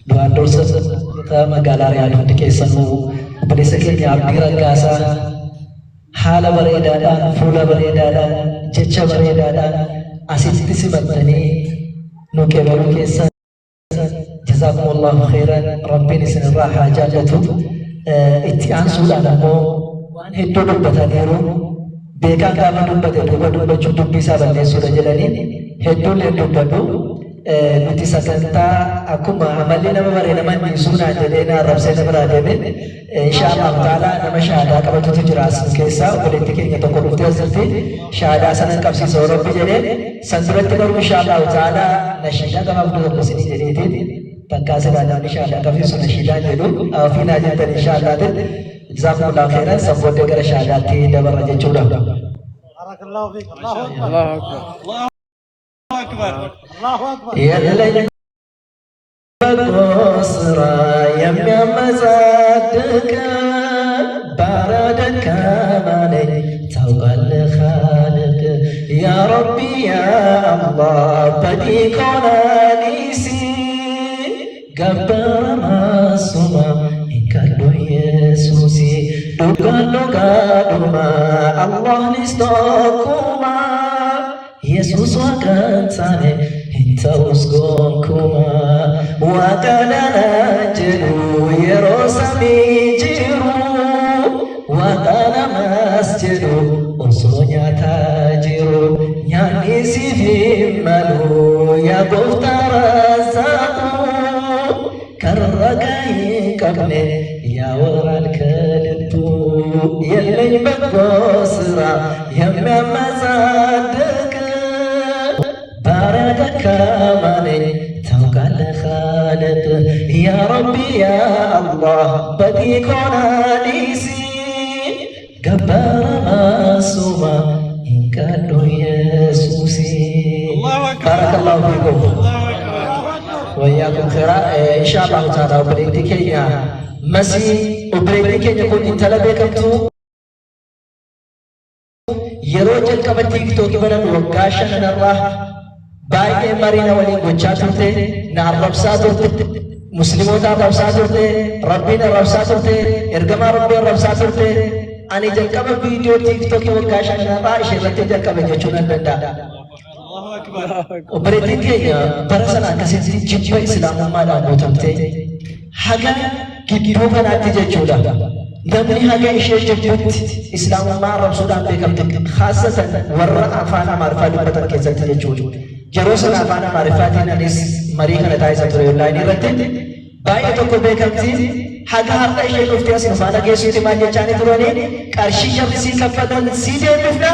Du'aan dursa magaalaa Riyaad keessanuu obboleessa keenya Abdii Raggaasaa haala bareedaadhaan fuula bareedaadhaan jecha bareedaadhaan asitti simattanii nu qeebaluu keessan jazaakumullaahu khayran rabbiin isinirraa haa jaallatu. Itti aansuudhaan ammoo waan hedduu dubbataniiru beekaan gaafa dubbate duuba dubbachuu dubbii isaa balleessuudha jedhanii hedduullee dubbadhu. Nuti sagantaa akkuma amalli nama baree nama dhiisuudhaan jedhee na arrabsee nama biraa deeme inshaallah ta'ala nama shahaadaa qabatutu jira as keessaa obboleetti keenya tokko dhuftee asirti shahaadaa sana qabsiisa rabbi jedhee san duratti garuu inshaallah ta'ala nashiidaa gabaaf tokko isinii jedheetiin takkaa silaa namni shahaadaa qabsiisu nashiidaan jedhu ofiinaa jettan inshaallah jazaakumullaahu khayran san booddee gara shahaadaatti dabarra jechuudha. Barakallahu fiik. Allahu akbar. يلي بقصرة يم مزادك باردك مالي توقل خالق يا ربي يا الله بديك نيسي قبر مصوما إن كانوا يسوسي دوغانو قادوما الله نستوكما Yesus akan sana hintaus gonkuma wakana najeru yerosami jiru wakana masjidu osonya tajiru nyani sifimalu ya goftara satu karragai kabne ya waral kalbu yelay bagosra yamma mazad كماني توكل خالق يا ربي يا الله بديك نيسي جبار معصوما إن كانوا يسوسي بارك الله فيكم وإياكم خيرا إن شاء الله تعالى وبريدك يا مسي وبريدك يكون إنت لبيكمتو يروج الكبتيك توكي بدن وقاشا من الله باقي مرينا ولي وجاتورته نعرفسا تورته مسلموتا رفسا تورته ربنا رفسا تورته ارجما ربي رفسا تورته اني جلكم فيديو تيك توك وكاشن نبا شرته جلكم جچونا دندا الله اكبر وبرتي كيا برسنا كسيتي جيبا اسلام ما لا موتمته حاجه كيدو فناتي جچودا نمني حاجه شيء جبت اسلام ما رسولان بكم خاصه ورا افانا معرفه دبتن كيزت جچودا جروسن أفانا معرفاتنا نس مريخنا تايسا ترى لايني رتة باي توكو بيكمتي حاجة هذا شيء نفتيا سنفانا جيسي ما يجاني تراني كارشي جب سي كفتن سيدي بفنا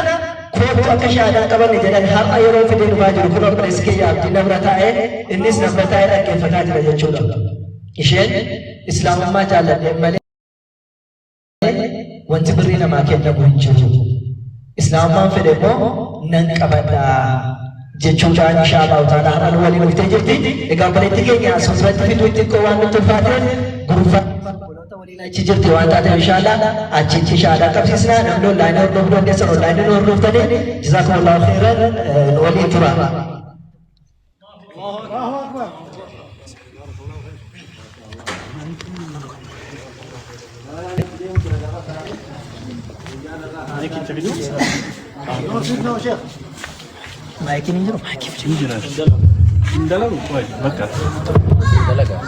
كود أكشادا كبر نجدان هر أيرو في دين باجر كل أمر إسكي يا عبد نبرة إنس نبرة كيف فتاة رجال إيشين إسلام ما جالد ملء وانتبرينا ما كنا بنجو إسلام ما في دمو ننكبدا jechuudha inshallah ta'ala haran wali walitti jirti egaa baletti keenya asirratti fiduutti ko waan nuti faatan guruufaa waliin achi jirti waan taate inshallah achi inshallah qabsiisna namni online hordofuu dandeessan online hordoftanii jazakumullahu khairan waliin tura. Allahu akbar. Maikin injero, maikin injero. Indala lu, boy, makan. Indala kan?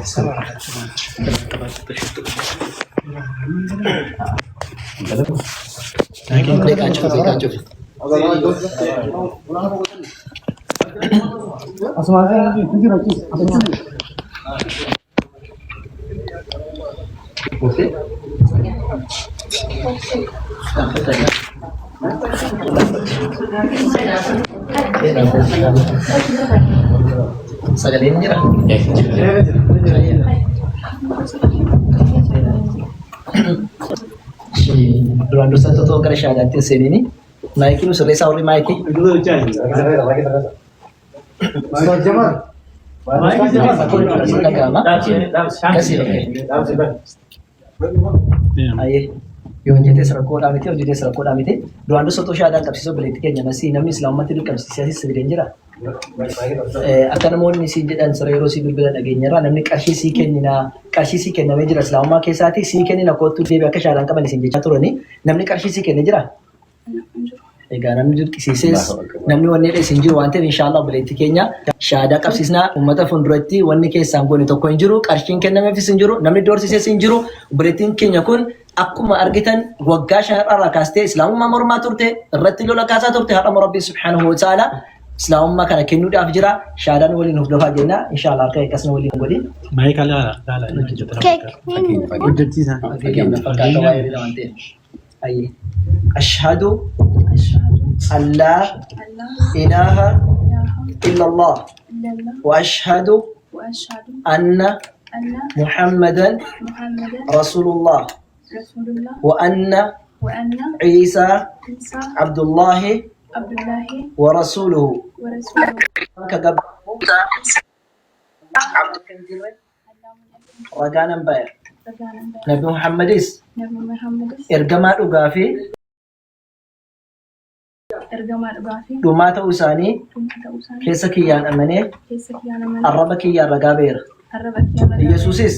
Assalamualaikum. Assalamualaikum. Oke. Saya ini lah. Dua satu tuh kerja syahadat sini nih. Naikin usul sauli maiki. Dulu jangan. Jamal. Kasih. Aye. yoo hojjetes rakkoodhaa miti hojjetes rakkoodhaa miti duraan dursoo shaadaan qabsiisoo bileetti keenya nasii namni islaamummaatti dirqamsiisee asii sibiileen jira. Akka namoonni si jedhan siree yeroo si bilbila dhageenyarraa namni qarshii sii kennina qarshii sii kennamee jira islaamummaa keessaati sii kennina kootu deebi akka shaadaan qaban isin jechaa turani namni qarshii sii kenne jira. Egaa namni dirqisiises namni wanni isin jiru waan ta'eef inshaallah bileetti keenya shaadaa qabsiisnaa uummata fuulduratti wanni keessaan goone tokko hin jiru qarshiin kennameefis hin jiru namni doorsisees hin jiru bileettiin keenya kun akkuma argitan waggaa 5 irraa kaastee islaamummaa mormaa turte irratti lola kaasaa turte haadha rabbii subhaanahu wa ta'ala islaamummaa kana kennuudhaaf jira shaadaan waliin hordofaa jenna inshaallah harka akkasuma waliin godhin maayika laala hojjechiisa ayye ashhadu an la ilaha illa allah wa ashhadu anna muhammadan rasulullah وأن عيسى عبد الله ورسوله رجانا باير نبي محمد إرجما رجافي دومات أوساني كيسكيان أمني الربكيان رجابير Yesuusis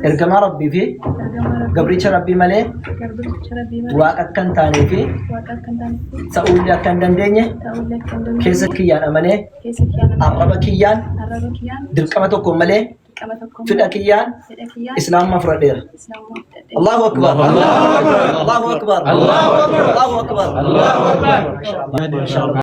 ergamaa rabbii fi gabricha rabbii malee waaqa akka hin taanee fi ta'uullee akka hin dandeenye keessa kiyyaan amanee arraba kiyyaan dirqama tokko malee fedha kiyyaan islaamummaa fudhadheera. Allahu akbar. Allahu akbar. Allahu akbar. Allahu akbar.